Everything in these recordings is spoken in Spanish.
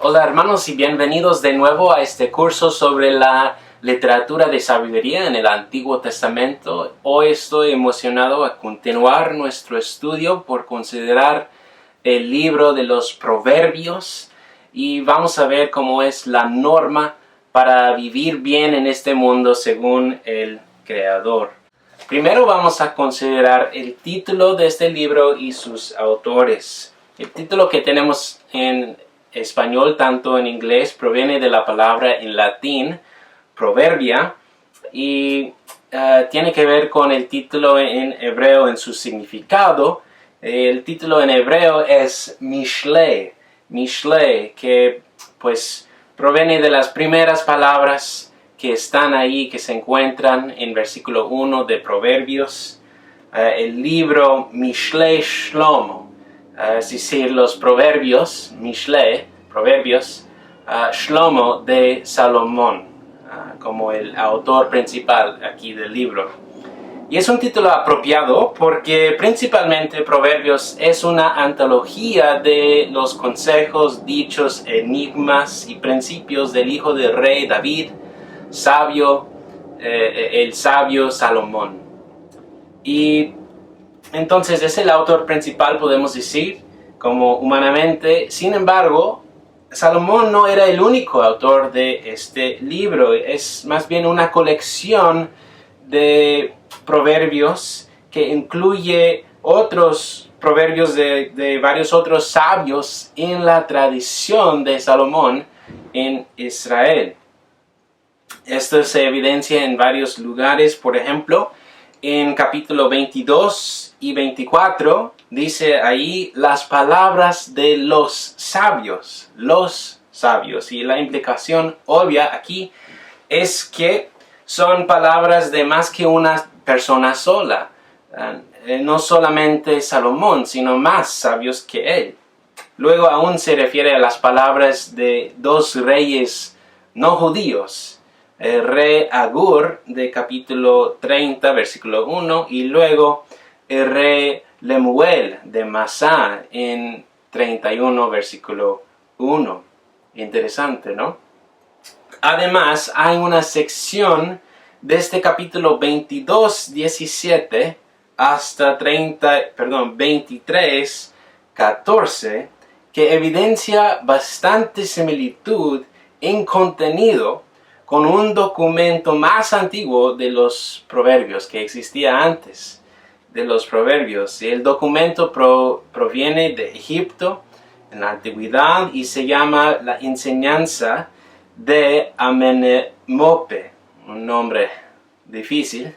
Hola hermanos y bienvenidos de nuevo a este curso sobre la literatura de sabiduría en el Antiguo Testamento. Hoy estoy emocionado a continuar nuestro estudio por considerar el libro de los Proverbios y vamos a ver cómo es la norma para vivir bien en este mundo según el Creador. Primero vamos a considerar el título de este libro y sus autores. El título que tenemos en español, tanto en inglés, proviene de la palabra en latín, proverbia, y tiene que ver con el título en hebreo en su significado. El título en hebreo es Mishle, que pues proviene de las primeras palabras que están ahí, que se encuentran en versículo 1 de Proverbios. El libro Mishle Shlomo, es decir, los Proverbios, Mishle, Proverbios, Shlomo de Salomón, como el autor principal aquí del libro. Y es un título apropiado porque principalmente Proverbios es una antología de los consejos, dichos, enigmas y principios del hijo del rey David, el sabio Salomón. Y entonces es el autor principal, podemos decir, como humanamente. Sin embargo, Salomón no era el único autor de este libro. Es más bien una colección de proverbios que incluye otros proverbios de varios otros sabios en la tradición de Salomón en Israel. Esto se evidencia en varios lugares. Por ejemplo, en capítulo 22 y 24 dice ahí las palabras de los sabios. Y la implicación obvia aquí es que son palabras de más que una persona sola. No solamente Salomón, sino más sabios que él. Luego aún se refiere a las palabras de dos reyes no judíos. El rey Agur de capítulo 30 versículo 1 y luego el rey Lemuel de Masá en 31 versículo 1. Interesante, ¿no? Además hay una sección desde capítulo 22, 17 hasta 23, 14 que evidencia bastante similitud en contenido con un documento más antiguo de los proverbios que existía antes de los proverbios. Y el documento proviene de Egipto en la antigüedad y se llama la enseñanza de Amenemope, un nombre difícil.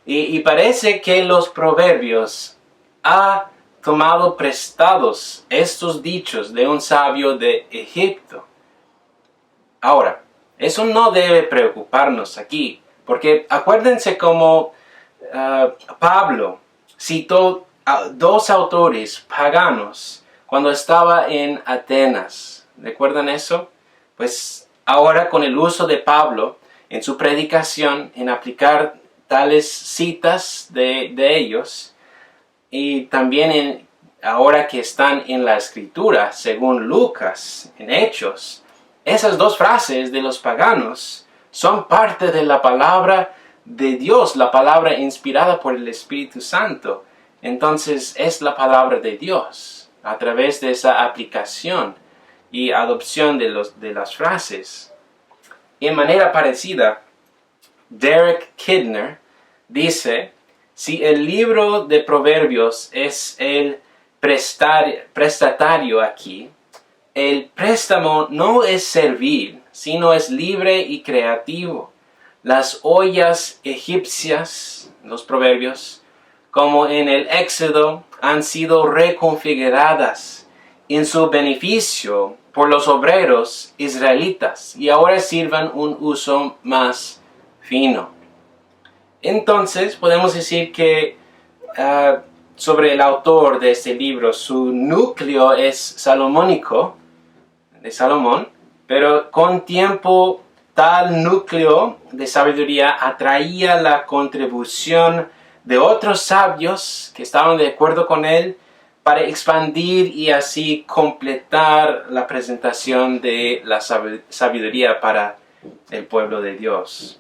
Y parece que los proverbios ha tomado prestados estos dichos de un sabio de Egipto. Ahora, eso no debe preocuparnos aquí, porque acuérdense cómo Pablo citó a dos autores paganos cuando estaba en Atenas. ¿Recuerdan eso? Pues ahora con el uso de Pablo en su predicación, en aplicar tales citas de ellos, y también ahora que están en la Escritura, según Lucas, en Hechos, esas dos frases de los paganos son parte de la palabra de Dios, la palabra inspirada por el Espíritu Santo. Entonces es la palabra de Dios a través de esa aplicación y adopción de las frases. En manera parecida, Derek Kidner dice, si el libro de Proverbios es el prestatario aquí, el préstamo no es servil, sino es libre y creativo. Las ollas egipcias, los proverbios, como en el Éxodo, han sido reconfiguradas en su beneficio por los obreros israelitas y ahora sirvan un uso más fino. Entonces podemos decir que sobre el autor de este libro, su núcleo es salomónico, de Salomón, pero con tiempo tal núcleo de sabiduría atraía la contribución de otros sabios que estaban de acuerdo con él, para expandir y así completar la presentación de la sabiduría para el pueblo de Dios.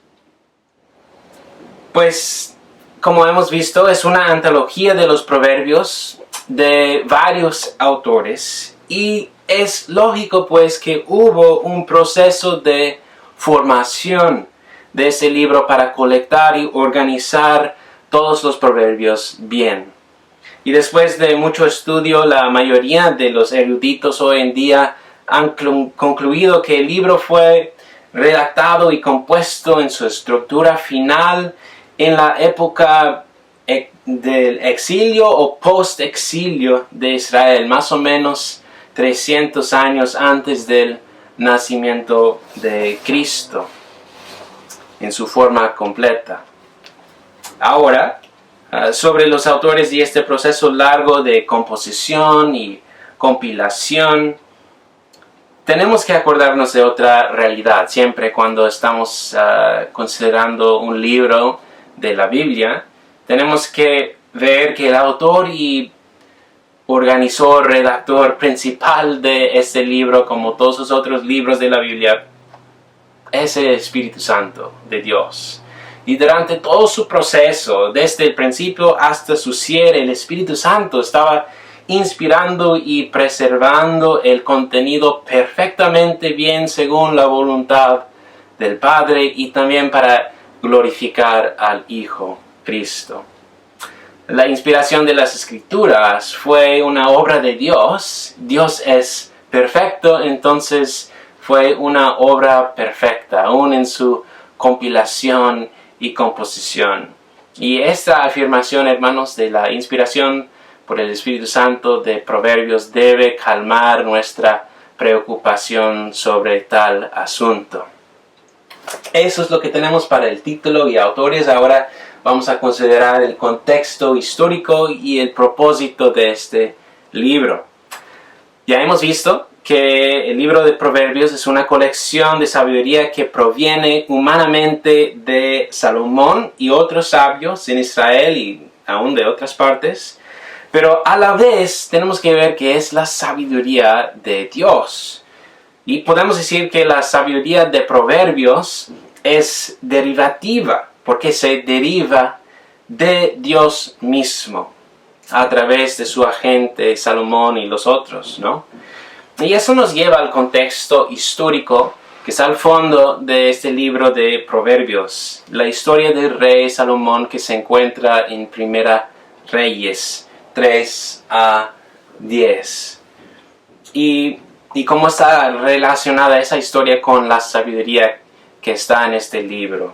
Pues, como hemos visto, es una antología de los proverbios de varios autores y es lógico pues que hubo un proceso de formación de ese libro para colectar y organizar todos los proverbios bien. Y después de mucho estudio, la mayoría de los eruditos hoy en día han concluido que el libro fue redactado y compuesto en su estructura final en la época del exilio o post-exilio de Israel, más o menos 300 años antes del nacimiento de Cristo, en su forma completa. Ahora, sobre los autores y este proceso largo de composición y compilación, tenemos que acordarnos de otra realidad. Siempre cuando estamos considerando un libro de la Biblia, tenemos que ver que el autor y organizador, redactor principal de este libro, como todos los otros libros de la Biblia, es el Espíritu Santo de Dios. Y durante todo su proceso, desde el principio hasta su cierre, el Espíritu Santo estaba inspirando y preservando el contenido perfectamente bien según la voluntad del Padre y también para glorificar al Hijo, Cristo. La inspiración de las Escrituras fue una obra de Dios. Dios es perfecto, entonces fue una obra perfecta, aún en su compilación y composición. Y esta afirmación, hermanos, de la inspiración por el Espíritu Santo de Proverbios debe calmar nuestra preocupación sobre tal asunto. Eso es lo que tenemos para el título y autores. Ahora vamos a considerar el contexto histórico y el propósito de este libro. Ya hemos visto que el libro de Proverbios es una colección de sabiduría que proviene humanamente de Salomón y otros sabios en Israel y aún de otras partes, pero a la vez tenemos que ver que es la sabiduría de Dios. Y podemos decir que la sabiduría de Proverbios es derivativa, porque se deriva de Dios mismo, a través de su agente Salomón y los otros, ¿no? Y eso nos lleva al contexto histórico que está al fondo de este libro de Proverbios, la historia del rey Salomón que se encuentra en Primera Reyes 3 a 10. Y cómo está relacionada esa historia con la sabiduría que está en este libro.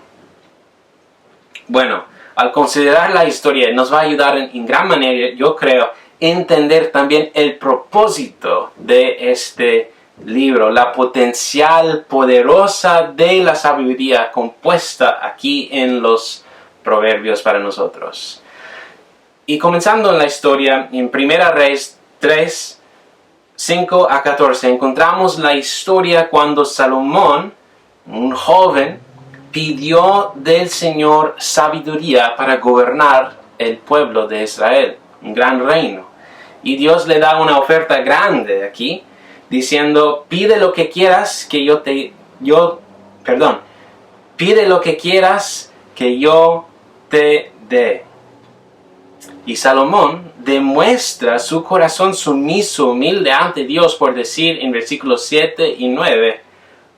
Bueno, al considerar la historia nos va a ayudar en gran manera, yo creo, entender también el propósito de este libro, la potencial poderosa de la sabiduría compuesta aquí en los Proverbios para nosotros. Y comenzando en la historia, en Primera Reyes 3, 5 a 14, encontramos la historia cuando Salomón, un joven, pidió del Señor sabiduría para gobernar el pueblo de Israel, un gran reino. Y Dios le da una oferta grande aquí, diciendo, pide lo que quieras que pide lo que quieras que yo te dé. Y Salomón demuestra su corazón sumiso, humilde ante Dios por decir en versículos 7 y 9,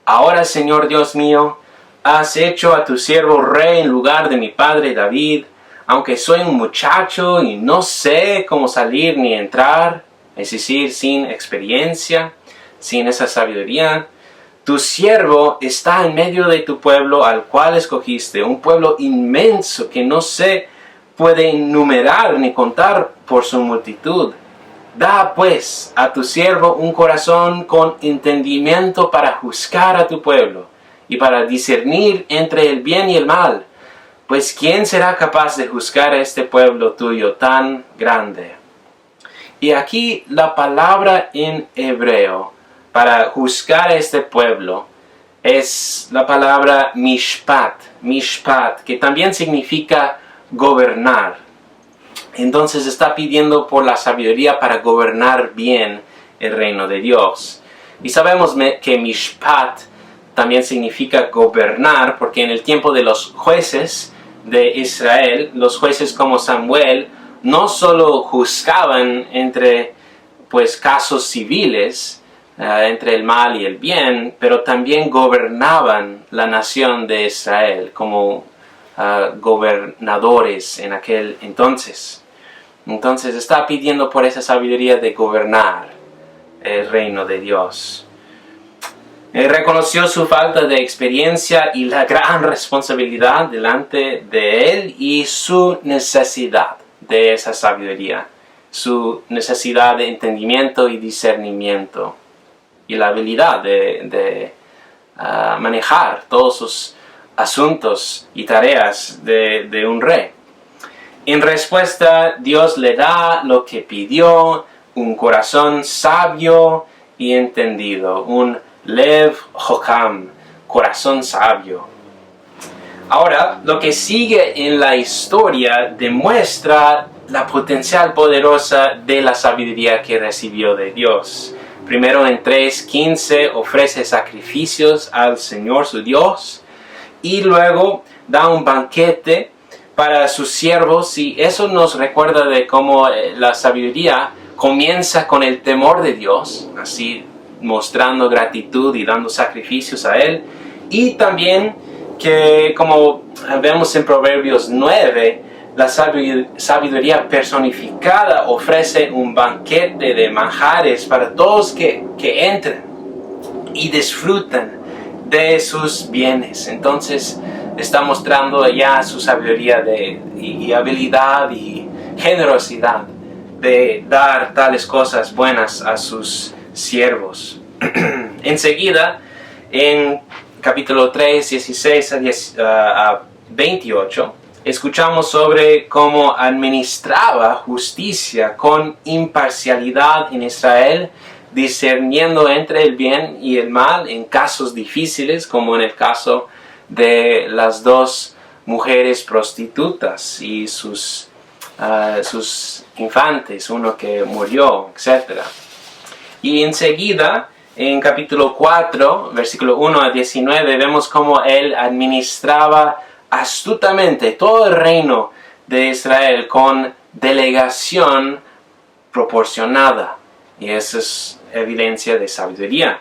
ahora Señor Dios mío, has hecho a tu siervo rey en lugar de mi padre David, aunque soy un muchacho y no sé cómo salir ni entrar, es decir, sin experiencia, sin esa sabiduría. Tu siervo está en medio de tu pueblo al cual escogiste, un pueblo inmenso que no se puede enumerar ni contar por su multitud. Da pues a tu siervo un corazón con entendimiento para juzgar a tu pueblo y para discernir entre el bien y el mal. Pues ¿quién será capaz de juzgar a este pueblo tuyo tan grande? Y aquí la palabra en hebreo para juzgar a este pueblo es la palabra mishpat, que también significa gobernar. Entonces está pidiendo por la sabiduría para gobernar bien el reino de Dios. Y sabemos que mishpat también significa gobernar, porque en el tiempo de los jueces de Israel, los jueces como Samuel, no solo juzgaban entre casos civiles, entre el mal y el bien, pero también gobernaban la nación de Israel como gobernadores en aquel entonces. Entonces está pidiendo por esa sabiduría de gobernar el reino de Dios. Él reconoció su falta de experiencia y la gran responsabilidad delante de él y su necesidad de esa sabiduría, su necesidad de entendimiento y discernimiento y la habilidad de manejar todos sus asuntos y tareas de un rey. En respuesta, Dios le da lo que pidió, un corazón sabio y entendido, un Lev Chokam, corazón sabio. Ahora, lo que sigue en la historia demuestra la potencial poderosa de la sabiduría que recibió de Dios. Primero en 3:15 ofrece sacrificios al Señor su Dios y luego da un banquete para sus siervos, y eso nos recuerda de cómo la sabiduría comienza con el temor de Dios, así mostrando gratitud y dando sacrificios a Él, y también que, como vemos en Proverbios 9, la sabiduría personificada ofrece un banquete de manjares para todos que entren y disfrutan de sus bienes. Entonces está mostrando ya su sabiduría y habilidad y generosidad de dar tales cosas buenas a sus siervos. Enseguida, en capítulo 3, 16 a 28, escuchamos sobre cómo administraba justicia con imparcialidad en Israel, discerniendo entre el bien y el mal en casos difíciles, como en el caso de las dos mujeres prostitutas y sus infantes, uno que murió, etc. Y enseguida, en capítulo 4, versículo 1 a 19, vemos cómo él administraba astutamente todo el reino de Israel con delegación proporcionada. Y esa es evidencia de sabiduría.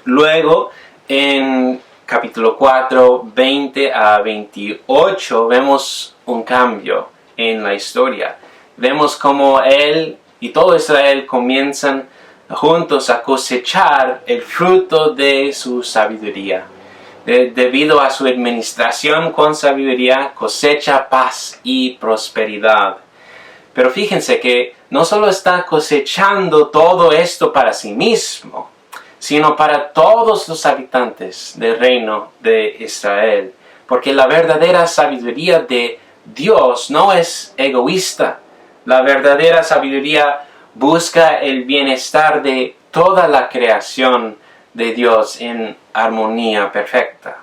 Luego, en capítulo 4, 20 a 28, vemos un cambio en la historia. Vemos cómo él y todo Israel comienzan juntos a cosechar el fruto de su sabiduría. Debido a su administración con sabiduría, cosecha paz y prosperidad. Pero fíjense que no solo está cosechando todo esto para sí mismo, sino para todos los habitantes del reino de Israel. Porque la verdadera sabiduría de Dios no es egoísta. La verdadera sabiduría busca el bienestar de toda la creación de Dios en armonía perfecta.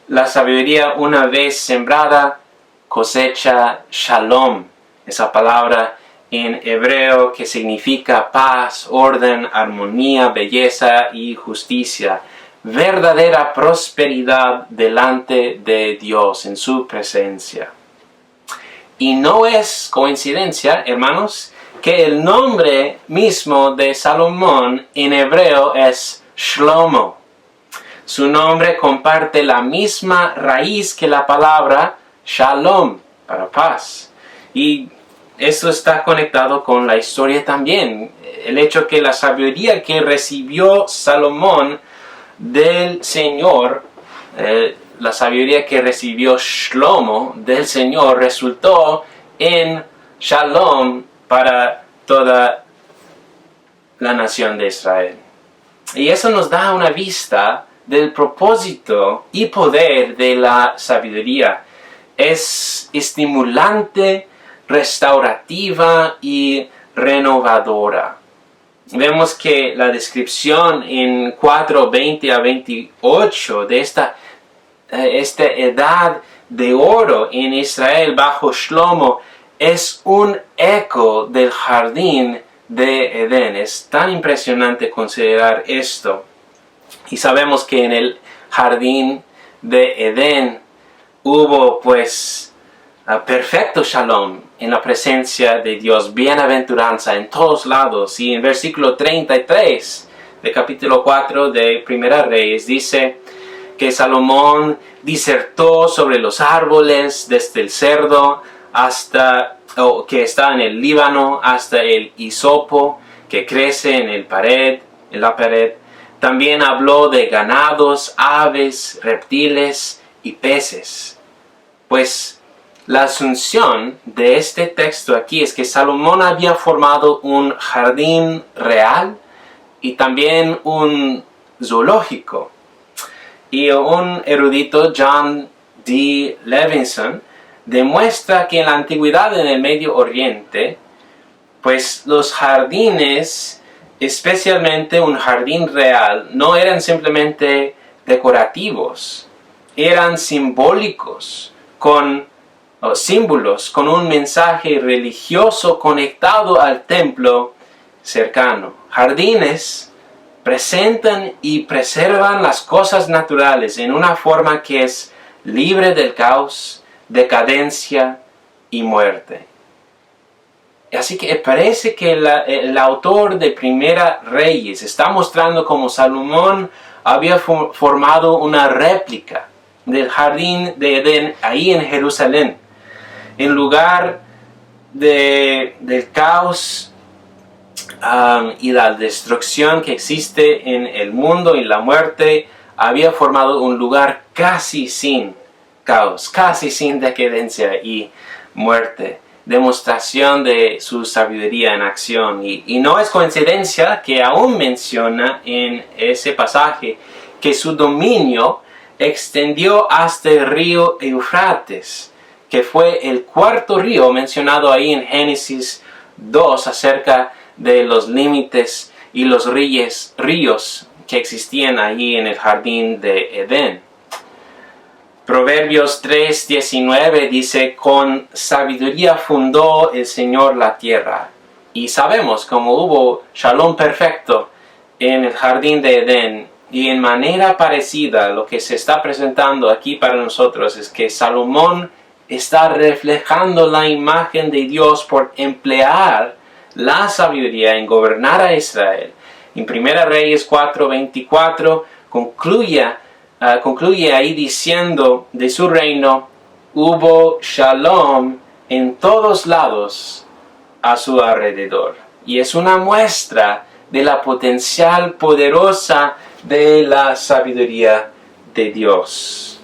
La sabiduría, una vez sembrada, cosecha shalom, esa palabra en hebreo que significa paz, orden, armonía, belleza y justicia. Verdadera prosperidad delante de Dios en su presencia. Y no es coincidencia, hermanos, que el nombre mismo de Salomón en hebreo es Shlomo. Su nombre comparte la misma raíz que la palabra Shalom, para paz. Y esto está conectado con la historia también. El hecho que la sabiduría que recibió Salomón del Señor, la sabiduría que recibió Shlomo del Señor, resultó en Shalom para toda la nación de Israel. Y eso nos da una vista del propósito y poder de la sabiduría. Es estimulante, restaurativa y renovadora. Vemos que la descripción en 4:20 a 28 de esta edad de oro en Israel bajo Shlomo es un eco del jardín de Edén. Es tan impresionante considerar esto. Y sabemos que en el jardín de Edén hubo pues perfecto shalom en la presencia de Dios, bienaventuranza en todos lados. Y en versículo 33 de capítulo 4 de Primera Reyes dice que Salomón disertó sobre los árboles, desde el cedro que está en el Líbano hasta el hisopo que crece en la pared. También habló de ganados, aves, reptiles y peces. Pues la asunción de este texto aquí es que Salomón había formado un jardín real y también un zoológico. Y un erudito, John D. Levinson, demuestra que en la antigüedad en el Medio Oriente, pues los jardines, especialmente un jardín real, no eran simplemente decorativos, eran simbólicos, símbolos con un mensaje religioso conectado al templo cercano. Jardines presentan y preservan las cosas naturales en una forma que es libre del caos, decadencia y muerte. Así que parece que el autor de Primera Reyes está mostrando cómo Salomón había formado una réplica del jardín de Edén ahí en Jerusalén. En lugar del caos y la destrucción que existe en el mundo y la muerte, había formado un lugar casi sin caos, casi sin decadencia y muerte. Demostración de su sabiduría en acción. Y no es coincidencia que aún menciona en ese pasaje que su dominio extendió hasta el río Eufrates, que fue el cuarto río mencionado ahí en Génesis 2 acerca de los límites y los ríos que existían allí en el jardín de Edén. Proverbios 3:19 dice: con sabiduría fundó el Señor la tierra. Y sabemos cómo hubo shalom perfecto en el jardín de Edén. Y en manera parecida, lo que se está presentando aquí para nosotros es que Salomón está reflejando la imagen de Dios por emplear la sabiduría en gobernar a Israel. En 1 Reyes 4:24 concluye ahí diciendo de su reino: hubo shalom en todos lados a su alrededor. Y es una muestra de la potencial poderosa de la sabiduría de Dios.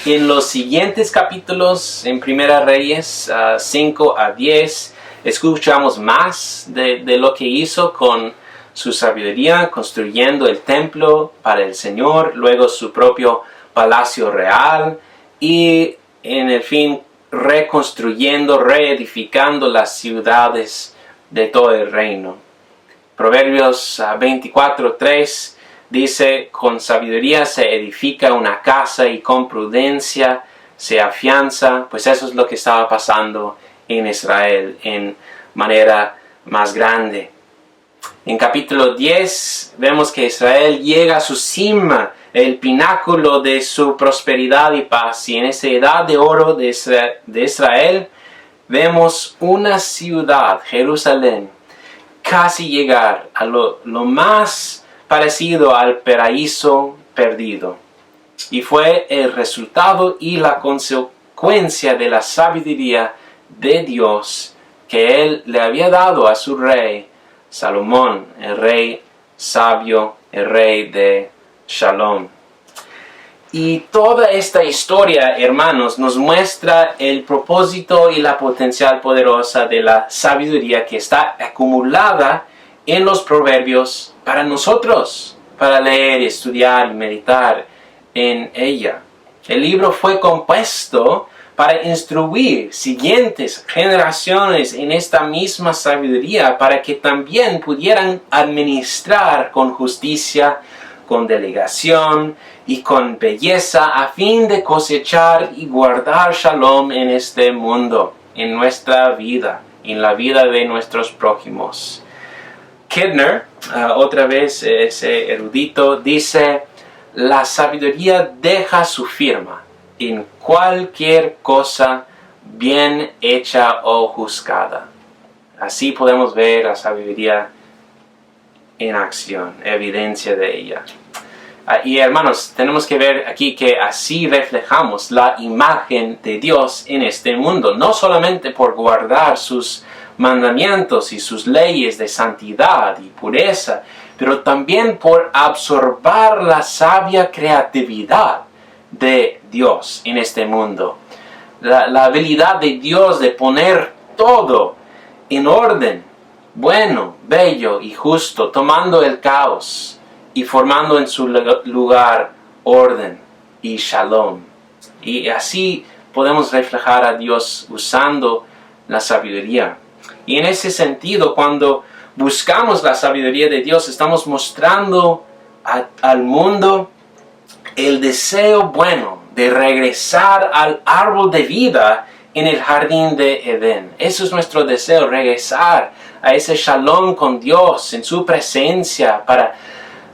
En los siguientes capítulos, en 1 Reyes 5 a 10, escuchamos más de lo que hizo con su sabiduría, construyendo el templo para el Señor, luego su propio palacio real y en el fin reconstruyendo, reedificando las ciudades de todo el reino. Proverbios 24:3 dice: con sabiduría se edifica una casa y con prudencia se afianza. Pues eso es lo que estaba pasando en Israel en manera más grande. En capítulo 10 vemos que Israel llega a su cima, el pináculo de su prosperidad y paz. Y en esa edad de oro de Israel vemos una ciudad, Jerusalén, casi llegar a lo más parecido al paraíso perdido. Y fue el resultado y la consecuencia de la sabiduría de Dios que Él le había dado a su rey Salomón, el rey sabio, el rey de Shalom. Y toda esta historia, hermanos, nos muestra el propósito y la potencial poderosa de la sabiduría que está acumulada en los proverbios para nosotros, para leer, estudiar y meditar en ella. El libro fue compuesto para instruir siguientes generaciones en esta misma sabiduría, para que también pudieran administrar con justicia, con delegación y con belleza, a fin de cosechar y guardar shalom en este mundo. en nuestra vida y en la vida de nuestros prójimos. Kidner, otra vez ese erudito, dice: la sabiduría deja su firma en cualquier cosa bien hecha o juzgada. Así podemos ver la sabiduría en acción, evidencia de ella. Y hermanos, tenemos que ver aquí que así reflejamos la imagen de Dios en este mundo, no solamente por guardar sus mandamientos y sus leyes de santidad y pureza, pero también por absorber la sabia creatividad de Dios en este mundo. La habilidad de Dios de poner todo en orden, bueno, bello y justo, tomando el caos y formando en su lugar orden y shalom. Y así podemos reflejar a Dios usando la sabiduría. Y en ese sentido, cuando buscamos la sabiduría de Dios, estamos mostrando al mundo el deseo bueno de regresar al árbol de vida en el jardín de Edén. Eso es nuestro deseo, regresar a ese shalom con Dios, en su presencia, para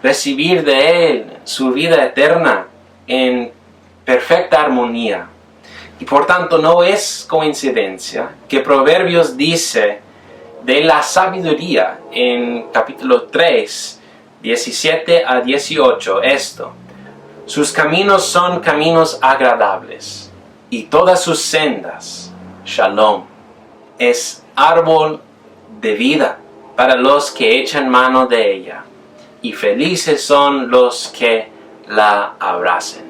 recibir de Él su vida eterna en perfecta armonía. Y por tanto no es coincidencia que Proverbios dice de la sabiduría en capítulo 3, 17 a 18 esto: sus caminos son caminos agradables y todas sus sendas shalom. Es árbol de vida para los que echan mano de ella, y felices son los que la abracen.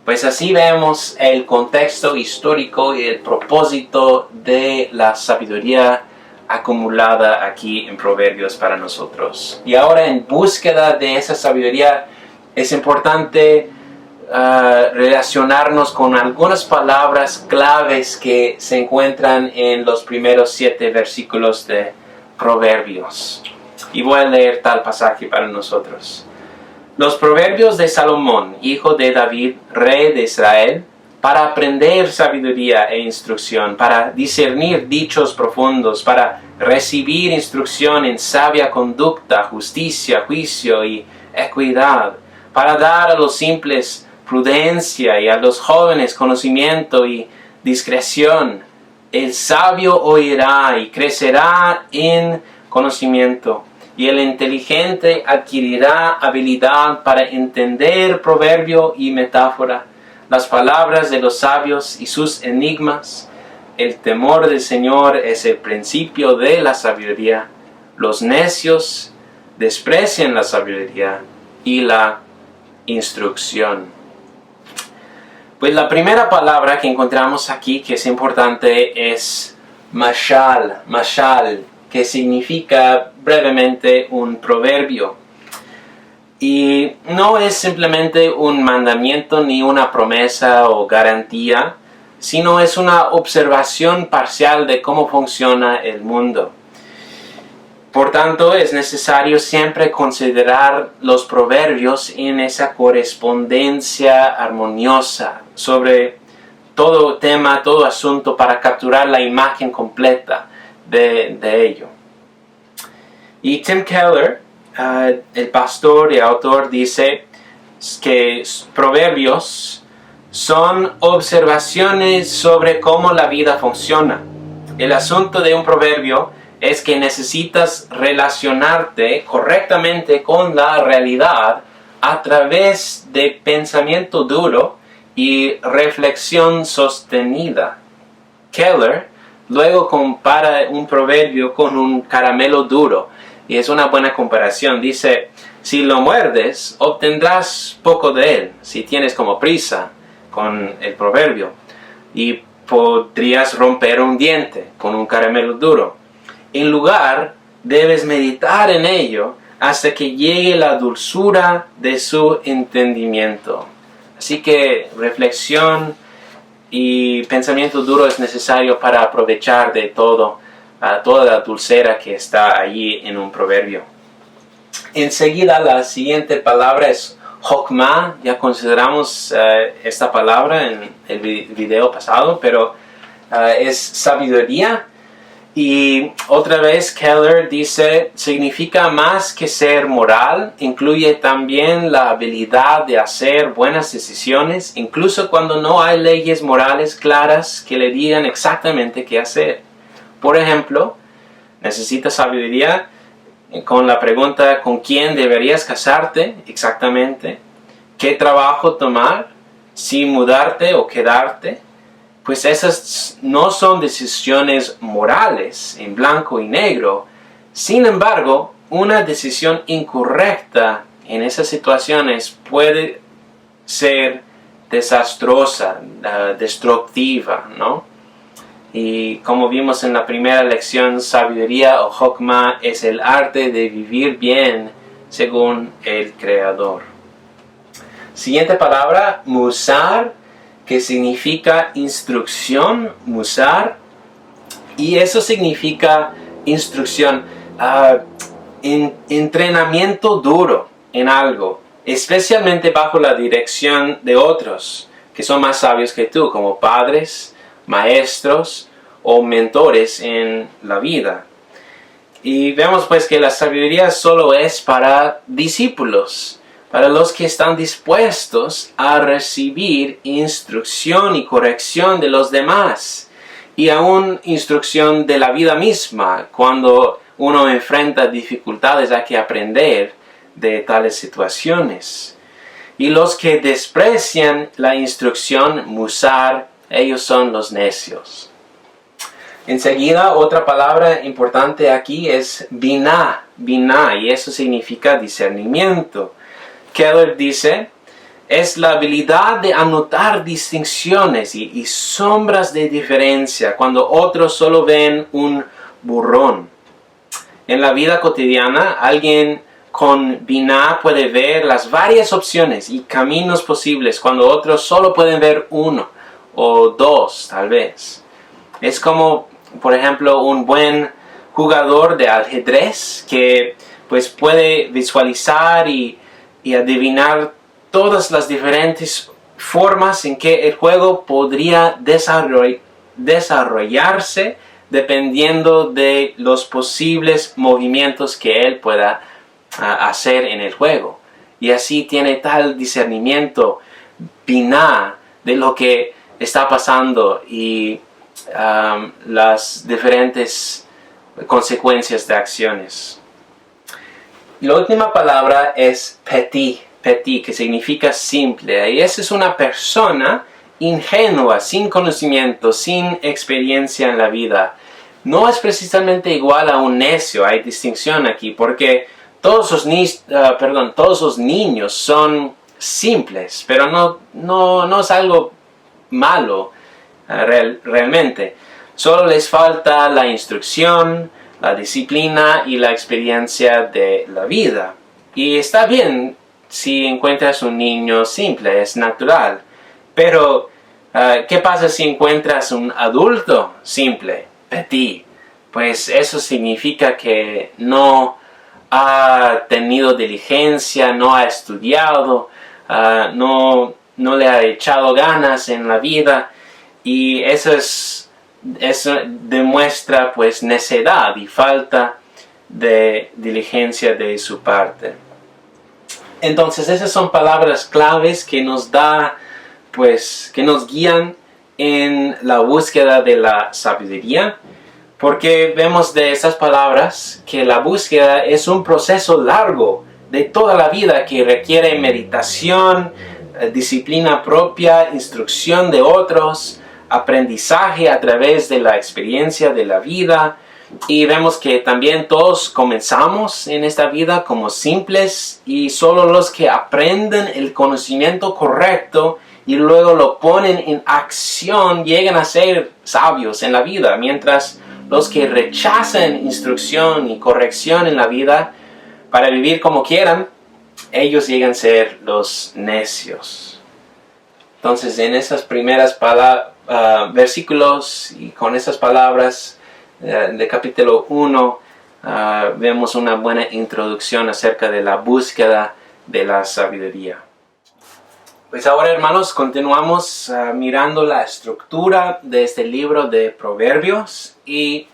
Pues así vemos el contexto histórico y el propósito de la sabiduría acumulada aquí en Proverbios para nosotros. Y ahora, en búsqueda de esa sabiduría, es importante relacionarnos con algunas palabras claves que se encuentran en los primeros 7 versículos de Proverbios. Y voy a leer tal pasaje para nosotros. Los proverbios de Salomón, hijo de David, rey de Israel, para aprender sabiduría e instrucción, para discernir dichos profundos, para recibir instrucción en sabia conducta, justicia, juicio y equidad, para dar a los simples prudencia y a los jóvenes conocimiento y discreción. El sabio oirá y crecerá en conocimiento, y el inteligente adquirirá habilidad para entender proverbio y metáfora, las palabras de los sabios y sus enigmas. El temor del Señor es el principio de la sabiduría. Los necios desprecian la sabiduría y la instrucción. Pues la primera palabra que encontramos aquí que es importante es mashal, que significa brevemente un proverbio. Y no es simplemente un mandamiento ni una promesa o garantía, sino es una observación parcial de cómo funciona el mundo. Por tanto, es necesario siempre considerar los proverbios en esa correspondencia armoniosa sobre todo tema, todo asunto, para capturar la imagen completa de ello. Y Tim Keller, el pastor y autor, dice que proverbios son observaciones sobre cómo la vida funciona. El asunto de un proverbio es que necesitas relacionarte correctamente con la realidad a través de pensamiento duro y reflexión sostenida. Keller luego compara un proverbio con un caramelo duro, y es una buena comparación. Dice: si lo muerdes, obtendrás poco de él, si tienes como prisa con el proverbio, y podrías romper un diente con un caramelo duro. En lugar, debes meditar en ello hasta que llegue la dulzura de su entendimiento. Así que reflexión y pensamiento duro es necesario para aprovechar de toda la dulzura que está allí en un proverbio. Enseguida, la siguiente palabra es Jokmah. Ya consideramos esta palabra en el video pasado, pero es sabiduría. Y otra vez Keller dice, significa más que ser moral, incluye también la habilidad de hacer buenas decisiones, incluso cuando no hay leyes morales claras que le digan exactamente qué hacer. Por ejemplo, necesitas sabiduría con la pregunta ¿con quién deberías casarte exactamente? ¿Qué trabajo tomar? ¿Si mudarte o quedarte? Pues esas no son decisiones morales en blanco y negro. Sin embargo, una decisión incorrecta en esas situaciones puede ser desastrosa, destructiva, ¿no? Y como vimos en la primera lección, sabiduría o Hokmah es el arte de vivir bien según el Creador. Siguiente palabra, musar, que significa instrucción, musar, y eso significa instrucción, entrenamiento duro en algo, especialmente bajo la dirección de otros que son más sabios que tú, como padres, maestros o mentores en la vida. Y vemos pues que la sabiduría solo es para discípulos, para los que están dispuestos a recibir instrucción y corrección de los demás, y aún instrucción de la vida misma. Cuando uno enfrenta dificultades hay que aprender de tales situaciones. Y los que desprecian la instrucción, musar, ellos son los necios. Enseguida, otra palabra importante aquí es binah, y eso significa discernimiento. Keller dice, es la habilidad de anotar distinciones y sombras de diferencia cuando otros solo ven un burrón. En la vida cotidiana, alguien con binah puede ver las varias opciones y caminos posibles cuando otros solo pueden ver uno o dos, tal vez. Es como, por ejemplo, un buen jugador de ajedrez que pues puede visualizar y adivinar todas las diferentes formas en que el juego podría desarrollarse dependiendo de los posibles movimientos que él pueda hacer en el juego. Y así tiene tal discernimiento, binah, de lo que está pasando y las diferentes consecuencias de acciones. Y la última palabra es petit, que significa simple. Y esa es una persona ingenua, sin conocimiento, sin experiencia en la vida. No es precisamente igual a un necio, hay distinción aquí, porque todos los niños son simples, pero no es algo malo realmente. Solo les falta la instrucción, la disciplina y la experiencia de la vida. Y está bien si encuentras un niño simple, es natural. Pero, ¿qué pasa si encuentras un adulto simple, petit? Pues eso significa que no ha tenido diligencia, no ha estudiado, no le ha echado ganas en la vida, y eso demuestra pues necedad y falta de diligencia de su parte. Entonces esas son palabras claves que nos que nos guían en la búsqueda de la sabiduría, porque vemos de esas palabras que la búsqueda es un proceso largo de toda la vida que requiere meditación, disciplina propia, instrucción de otros, aprendizaje a través de la experiencia de la vida. Y vemos que también todos comenzamos en esta vida como simples, y solo los que aprenden el conocimiento correcto y luego lo ponen en acción llegan a ser sabios en la vida, mientras los que rechazan instrucción y corrección en la vida para vivir como quieran, ellos llegan a ser los necios. Entonces, en esas primeras versículos y con esas palabras de capítulo 1, vemos una buena introducción acerca de la búsqueda de la sabiduría. Pues ahora, hermanos, continuamos mirando la estructura de este libro de Proverbios y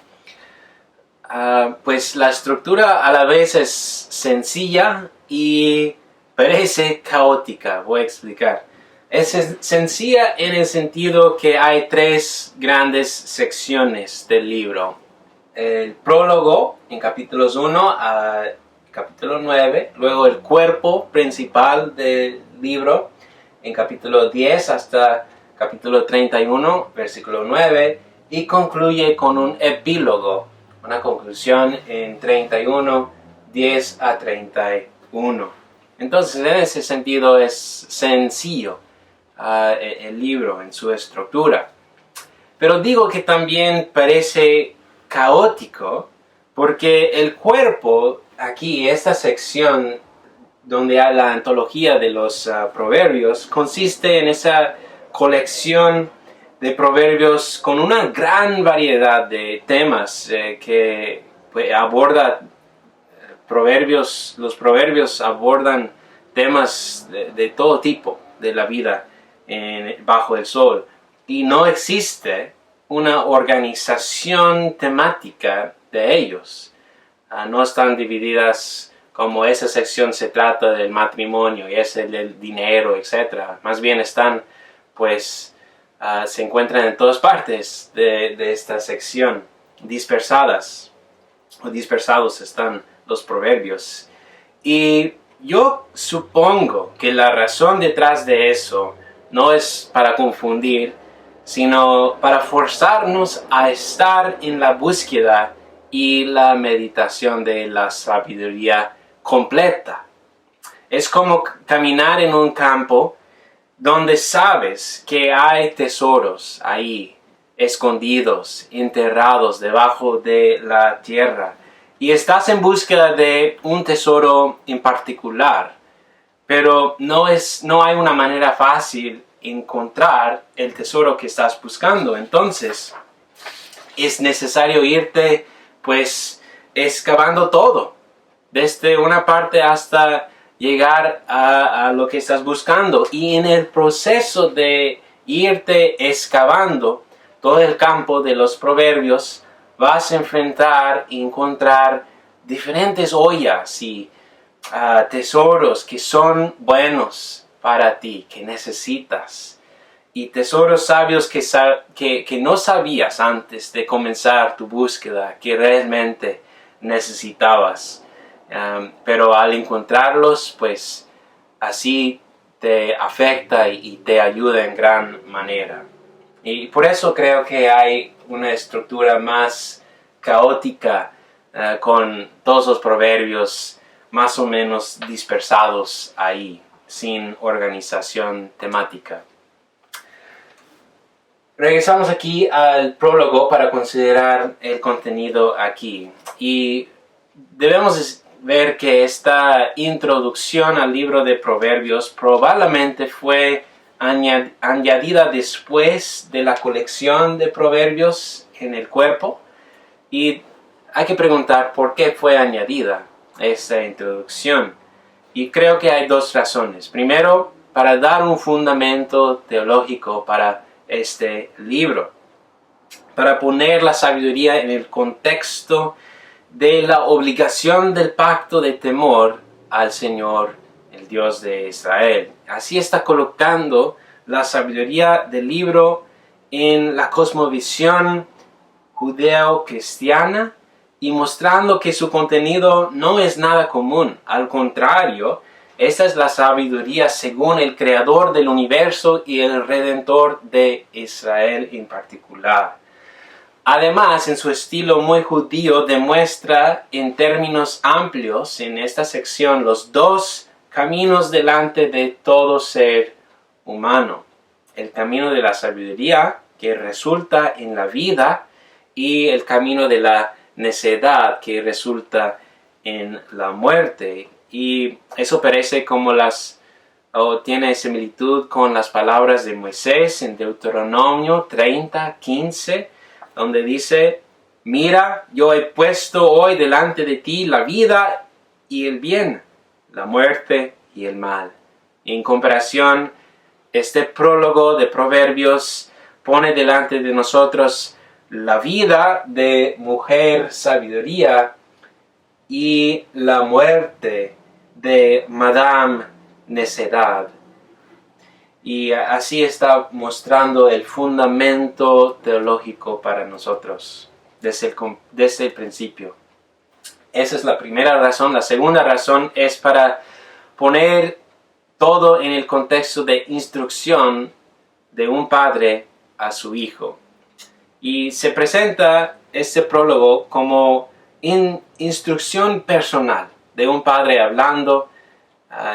pues la estructura a la vez es sencilla y parece caótica. Voy a explicar. Es sencilla en el sentido que hay tres grandes secciones del libro. El prólogo en capítulos 1 a capítulo 9, luego el cuerpo principal del libro en capítulo 10 hasta capítulo 31, versículo 9, y concluye con un epílogo, una conclusión en 31, 10 a 31. Entonces, en ese sentido es sencillo el libro en su estructura. Pero digo que también parece caótico porque el cuerpo, aquí, esta sección donde hay la antología de los proverbios, consiste en esa colección de proverbios con una gran variedad de temas que pues, aborda proverbios. Los proverbios abordan temas de todo tipo de la vida bajo el sol, y no existe una organización temática de ellos. No están divididas como esa sección se trata del matrimonio y ese del dinero, etc. Más bien están, pues, se encuentran en todas partes de esta sección, dispersadas o dispersados están los proverbios. Y yo supongo que la razón detrás de eso no es para confundir, sino para forzarnos a estar en la búsqueda y la meditación de la sabiduría completa. Es como caminar en un campo donde sabes que hay tesoros ahí, escondidos, enterrados debajo de la tierra, y estás en búsqueda de un tesoro en particular, pero no hay una manera fácil de encontrar el tesoro que estás buscando. Entonces es necesario irte, pues, excavando todo, desde una parte hasta llegar a lo que estás buscando. Y en el proceso de irte excavando todo el campo de los proverbios, vas a enfrentar y encontrar diferentes ollas y tesoros que son buenos para ti, que necesitas. Y tesoros sabios que no sabías antes de comenzar tu búsqueda, que realmente necesitabas. Pero al encontrarlos, pues así te afecta y te ayuda en gran manera. Y por eso creo que hay una estructura más caótica con todos los proverbios más o menos dispersados ahí, sin organización temática. Regresamos aquí al prólogo para considerar el contenido aquí. Y debemos ver que esta introducción al libro de Proverbios probablemente fue añadida después de la colección de proverbios en el cuerpo, y hay que preguntar por qué fue añadida esta introducción. Y creo que hay dos razones. Primero, para dar un fundamento teológico para este libro, para poner la sabiduría en el contexto de la obligación del pacto de temor al Señor, el Dios de Israel. Así está colocando la sabiduría del libro en la cosmovisión judeo-cristiana y mostrando que su contenido no es nada común. Al contrario, esta es la sabiduría según el Creador del universo y el Redentor de Israel en particular. Además, en su estilo muy judío, demuestra en términos amplios en esta sección los dos caminos delante de todo ser humano. El camino de la sabiduría, que resulta en la vida, y el camino de la necedad, que resulta en la muerte. Y eso parece como tiene similitud con las palabras de Moisés en Deuteronomio 30:15, donde dice: mira, yo he puesto hoy delante de ti la vida y el bien, la muerte y el mal. En comparación, Este prólogo de Proverbios pone delante de nosotros la vida de mujer sabiduría y la muerte de Madame Necedad. Y así está mostrando el fundamento teológico para nosotros desde el principio. Esa es la primera razón. La segunda razón es para poner todo en el contexto de instrucción de un padre a su hijo. Y se presenta este prólogo como instrucción personal de un padre hablando,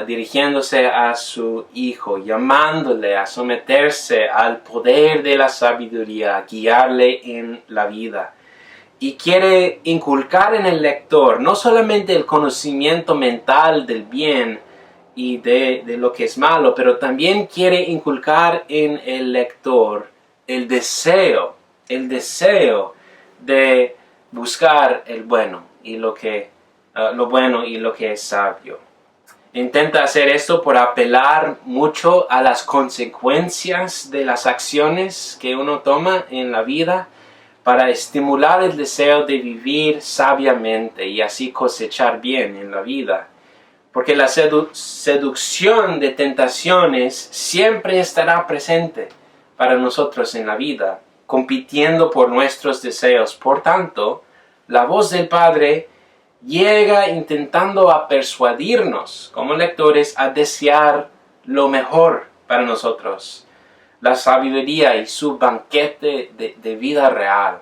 dirigiéndose a su hijo, llamándole a someterse al poder de la sabiduría, a guiarle en la vida. Y quiere inculcar en el lector no solamente el conocimiento mental del bien y de lo que es malo, pero también quiere inculcar en el lector el deseo de buscar el bueno y lo bueno y lo que es sabio. Intenta hacer esto por apelar mucho a las consecuencias de las acciones que uno toma en la vida, para estimular el deseo de vivir sabiamente y así cosechar bien en la vida. Porque la seducción de tentaciones siempre estará presente para nosotros en la vida, compitiendo por nuestros deseos. Por tanto, la voz del Padre llega intentando a persuadirnos como lectores a desear lo mejor para nosotros, la sabiduría y su banquete de vida real.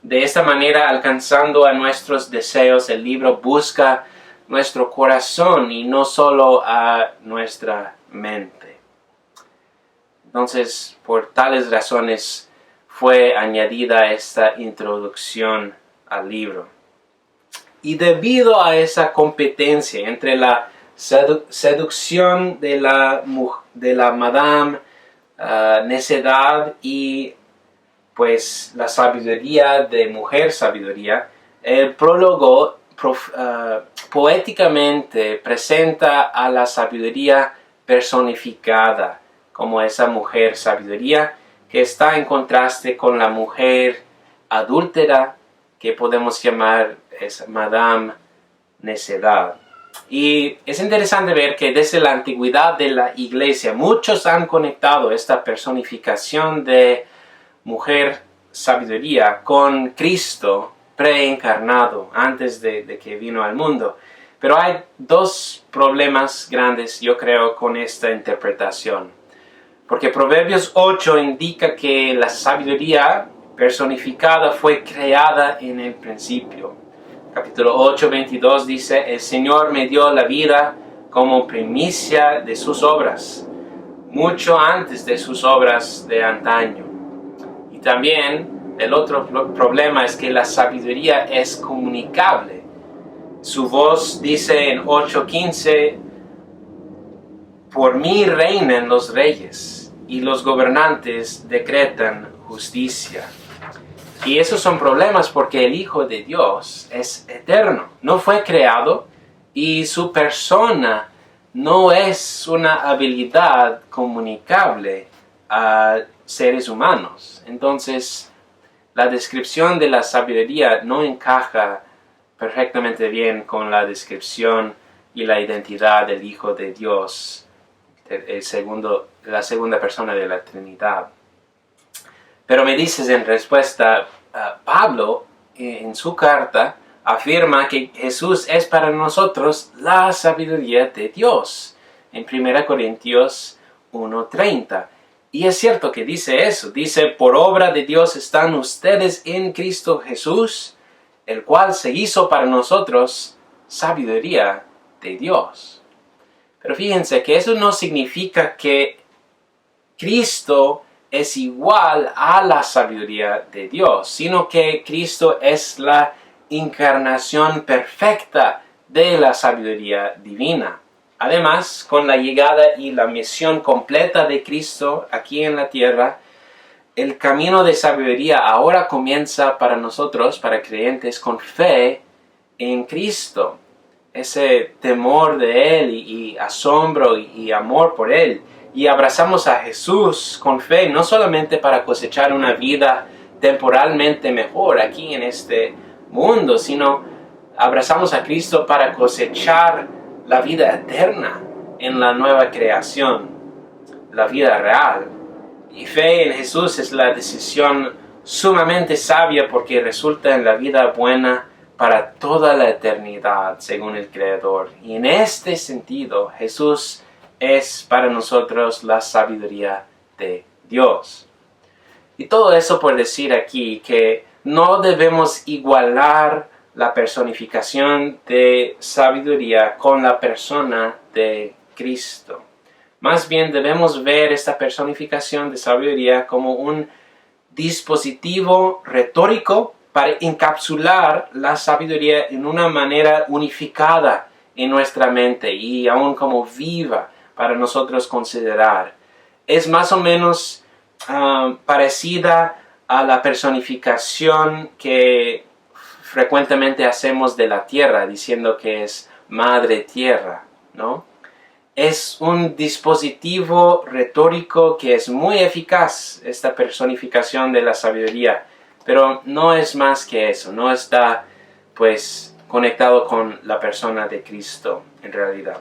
De esta manera, alcanzando a nuestros deseos, el libro busca nuestro corazón y no solo a nuestra mente. Entonces, por tales razones fue añadida esta introducción al libro. Y debido a esa competencia entre la seducción de la Madame Necedad y pues la sabiduría de mujer sabiduría, el prólogo poéticamente presenta a la sabiduría personificada como esa mujer sabiduría que está en contraste con la mujer adúltera que podemos llamar es Madame Necedad. Y es interesante ver que desde la antigüedad de la iglesia muchos han conectado esta personificación de mujer sabiduría con Cristo preencarnado antes de que vino al mundo. Pero hay dos problemas grandes, yo creo, con esta interpretación. Porque Proverbios 8 indica que la sabiduría personificada fue creada en el principio. Capítulo 8, 22 dice: el Señor me dio la vida como primicia de sus obras, mucho antes de sus obras de antaño. Y también el otro problema es que la sabiduría es comunicable. Su voz dice en 8:15: por mí reinan los reyes y los gobernantes decretan justicia. Y esos son problemas porque el Hijo de Dios es eterno, no fue creado y su persona no es una habilidad comunicable a seres humanos. Entonces, la descripción de la sabiduría no encaja perfectamente bien con la descripción y la identidad del Hijo de Dios, la segunda persona de la Trinidad. Pero me dices en respuesta, Pablo en su carta afirma que Jesús es para nosotros la sabiduría de Dios, en 1 Corintios 1:30. Y es cierto que dice eso, dice: por obra de Dios están ustedes en Cristo Jesús, el cual se hizo para nosotros sabiduría de Dios. Pero fíjense que eso no significa que Cristo es igual a la sabiduría de Dios, sino que Cristo es la encarnación perfecta de la sabiduría divina. Además, con la llegada y la misión completa de Cristo aquí en la tierra, el camino de sabiduría ahora comienza para nosotros, para creyentes, con fe en Cristo. Ese temor de Él y asombro y amor por Él y abrazamos a Jesús con fe, no solamente para cosechar una vida temporalmente mejor aquí en este mundo, sino abrazamos a Cristo para cosechar la vida eterna en la nueva creación, la vida real. Y fe en Jesús es la decisión sumamente sabia porque resulta en la vida buena para toda la eternidad, según el Creador. Y en este sentido, Jesús es para nosotros la sabiduría de Dios. Y todo eso por decir aquí que no debemos igualar la personificación de sabiduría con la persona de Cristo. Más bien debemos ver esta personificación de sabiduría como un dispositivo retórico para encapsular la sabiduría en una manera unificada en nuestra mente y aún como viva para nosotros considerar. Es más o menos parecida a la personificación que frecuentemente hacemos de la tierra, diciendo que es madre tierra, ¿no? Es un dispositivo retórico que es muy eficaz, esta personificación de la sabiduría, pero no es más que eso, no está pues conectado con la persona de Cristo en realidad.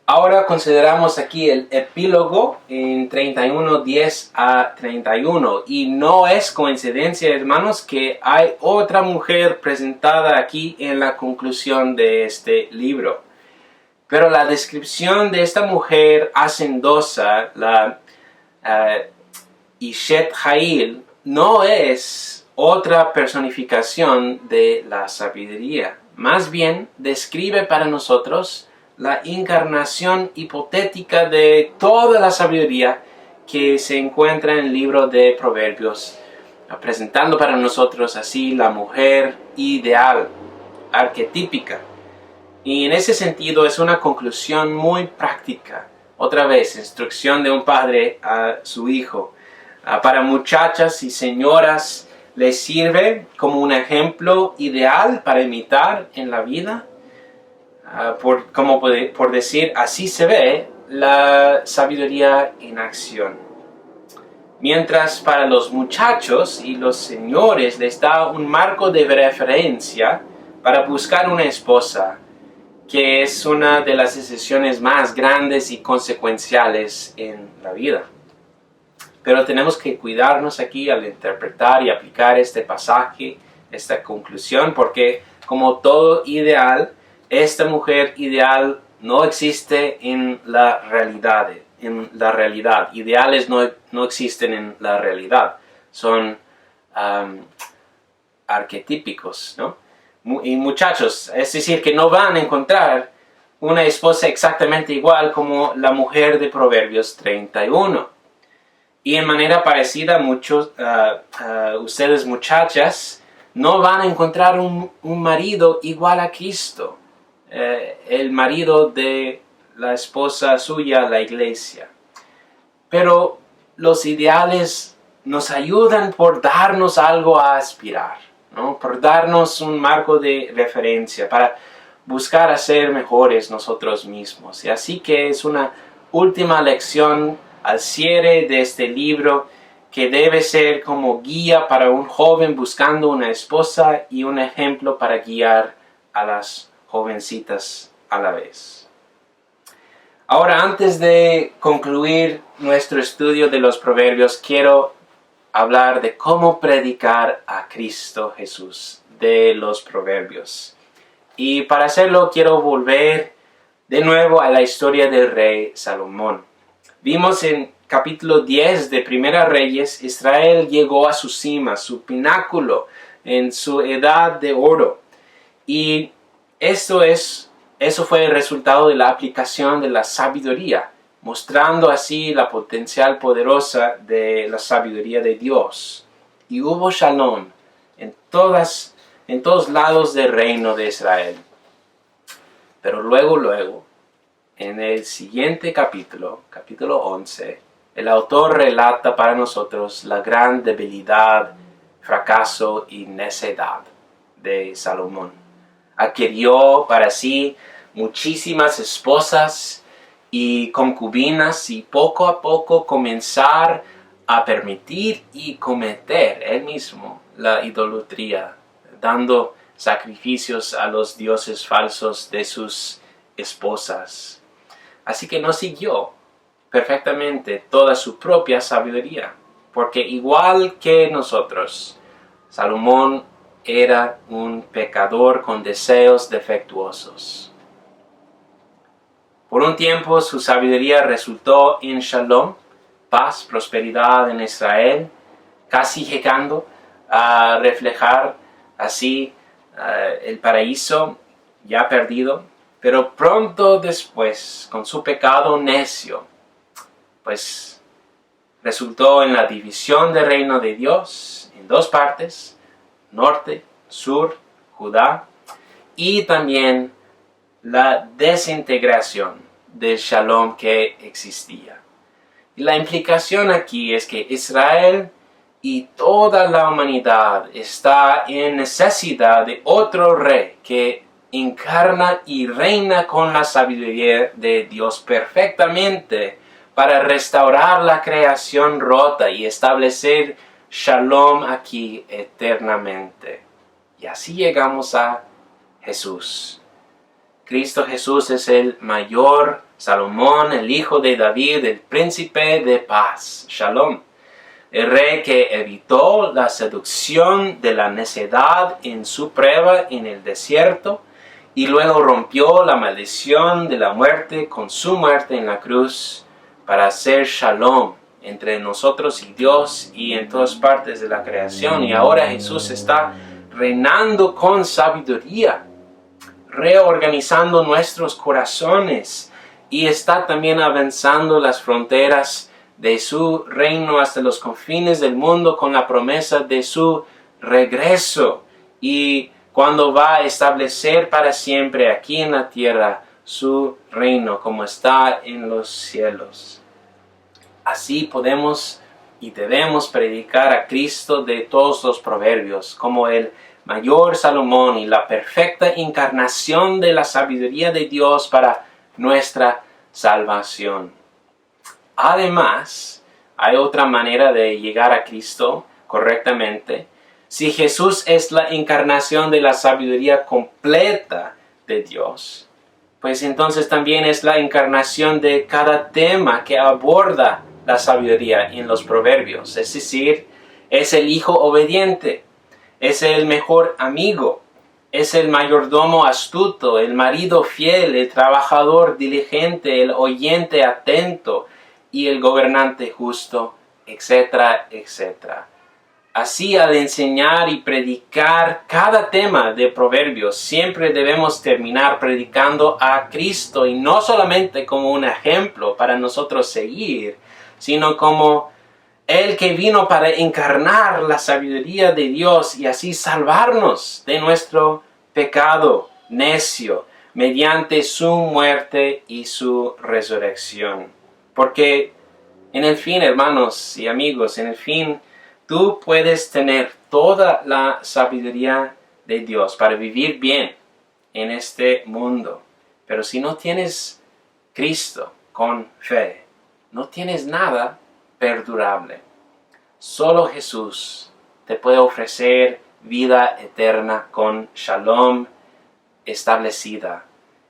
Ahora consideramos aquí el epílogo en 31, 10 a 31. Y no es coincidencia, hermanos, que hay otra mujer presentada aquí en la conclusión de este libro. Pero la descripción de esta mujer hacendosa, la Ishet Jael, no es otra personificación de la sabiduría. Más bien describe para nosotros la encarnación hipotética de toda la sabiduría que se encuentra en el libro de Proverbios, presentando para nosotros así la mujer ideal, arquetípica. Y en ese sentido es una conclusión muy práctica. Otra vez, instrucción de un padre a su hijo. Para muchachas y señoras les sirve como un ejemplo ideal para imitar en la vida. Por decir, así se ve la sabiduría en acción. Mientras para los muchachos y los señores les da un marco de referencia para buscar una esposa, que es una de las decisiones más grandes y consecuenciales en la vida. Pero tenemos que cuidarnos aquí al interpretar y aplicar este pasaje, esta conclusión, porque como todo ideal, esta mujer ideal no existe en la realidad. Ideales no existen en la realidad. Son arquetípicos, ¿no? Y muchachos, es decir, que no van a encontrar una esposa exactamente igual como la mujer de Proverbios 31. Y en manera parecida, ustedes muchachas no van a encontrar un marido igual a Cristo, el marido de la esposa suya, la iglesia. Pero los ideales nos ayudan por darnos algo a aspirar, ¿no? Por darnos un marco de referencia para buscar a ser mejores nosotros mismos. Y así que es una última lección al cierre de este libro que debe ser como guía para un joven buscando una esposa y un ejemplo para guiar a las jovencitas a la vez. Ahora, antes de concluir nuestro estudio de los proverbios, quiero hablar de cómo predicar a Cristo Jesús de los proverbios. Y para hacerlo quiero volver de nuevo a la historia del rey Salomón. Vimos en capítulo 10 de Primera Reyes, Israel llegó a su cima, su pináculo, en su edad de oro. Y eso fue el resultado de la aplicación de la sabiduría, mostrando así la potencial poderosa de la sabiduría de Dios. Y hubo shalom en todos lados del reino de Israel. Pero luego, en el siguiente capítulo 11, el autor relata para nosotros la gran debilidad, fracaso y necedad de Salomón. Adquirió para sí muchísimas esposas y concubinas y poco a poco comenzar a permitir y cometer él mismo la idolatría, dando sacrificios a los dioses falsos de sus esposas. Así que no siguió perfectamente toda su propia sabiduría, porque igual que nosotros, Salomón era un pecador con deseos defectuosos. Por un tiempo su sabiduría resultó en shalom, paz, prosperidad en Israel, casi llegando a reflejar así el paraíso ya perdido, pero pronto después, con su pecado necio, pues resultó en la división del reino de Dios en dos partes, norte, sur, Judá, y también la desintegración del shalom que existía. Y la implicación aquí es que Israel y toda la humanidad está en necesidad de otro rey que encarna y reina con la sabiduría de Dios perfectamente para restaurar la creación rota y establecer shalom aquí eternamente. Y así llegamos a Jesús. Cristo Jesús es el mayor Salomón, el hijo de David, el príncipe de paz, Shalom. El rey que evitó la seducción de la necedad en su prueba en el desierto y luego rompió la maldición de la muerte con su muerte en la cruz para hacer Shalom entre nosotros y Dios y en todas partes de la creación. Y ahora Jesús está reinando con sabiduría, reorganizando nuestros corazones y está también avanzando las fronteras de su reino hasta los confines del mundo con la promesa de su regreso y cuando va a establecer para siempre aquí en la tierra su reino como está en los cielos. Así podemos y debemos predicar a Cristo de todos los proverbios como el mayor Salomón y la perfecta encarnación de la sabiduría de Dios para nuestra salvación. Además, hay otra manera de llegar a Cristo correctamente. Si Jesús es la encarnación de la sabiduría completa de Dios, pues entonces también es la encarnación de cada tema que aborda la sabiduría en los proverbios. Es decir, es el hijo obediente, es el mejor amigo, es el mayordomo astuto, el marido fiel, el trabajador diligente, el oyente atento y el gobernante justo, etcétera, etcétera. Así, al enseñar y predicar cada tema de Proverbios, siempre debemos terminar predicando a Cristo y no solamente como un ejemplo para nosotros seguir, sino como el que vino para encarnar la sabiduría de Dios y así salvarnos de nuestro pecado necio mediante su muerte y su resurrección. Porque en el fin, hermanos y amigos, en el fin, tú puedes tener toda la sabiduría de Dios para vivir bien en este mundo. Pero si no tienes Cristo con fe, no tienes nada perdurable. Solo Jesús te puede ofrecer vida eterna con shalom establecida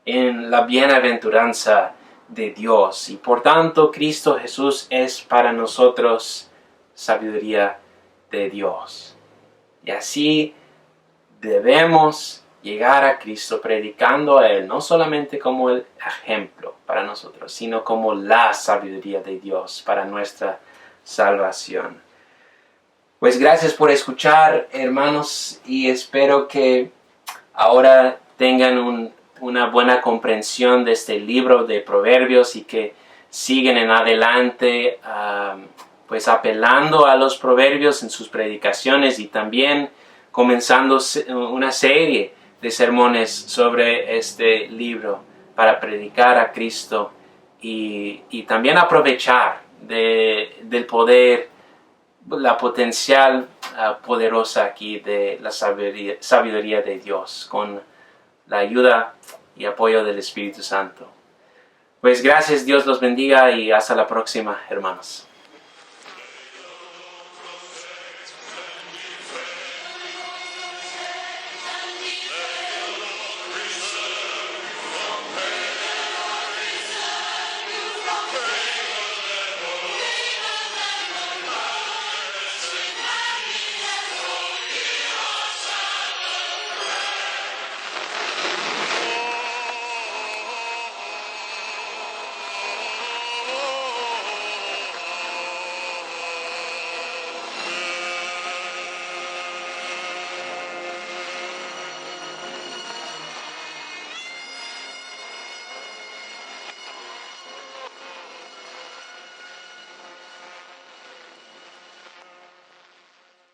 en la bienaventuranza de Dios. Y por tanto, Cristo Jesús es para nosotros sabiduría de Dios. Y así debemos llegar a Cristo predicando a Él, no solamente como el ejemplo para nosotros, sino como la sabiduría de Dios para nuestra salvación. Pues gracias por escuchar, hermanos, y espero que ahora tengan una buena comprensión de este libro de Proverbios y que sigan en adelante pues apelando a los proverbios en sus predicaciones y también comenzando una serie de sermones sobre este libro para predicar a Cristo y también aprovechar del poder, la potencial poderosa aquí de la sabiduría de Dios con la ayuda y apoyo del Espíritu Santo. Pues gracias, Dios los bendiga y hasta la próxima, hermanos.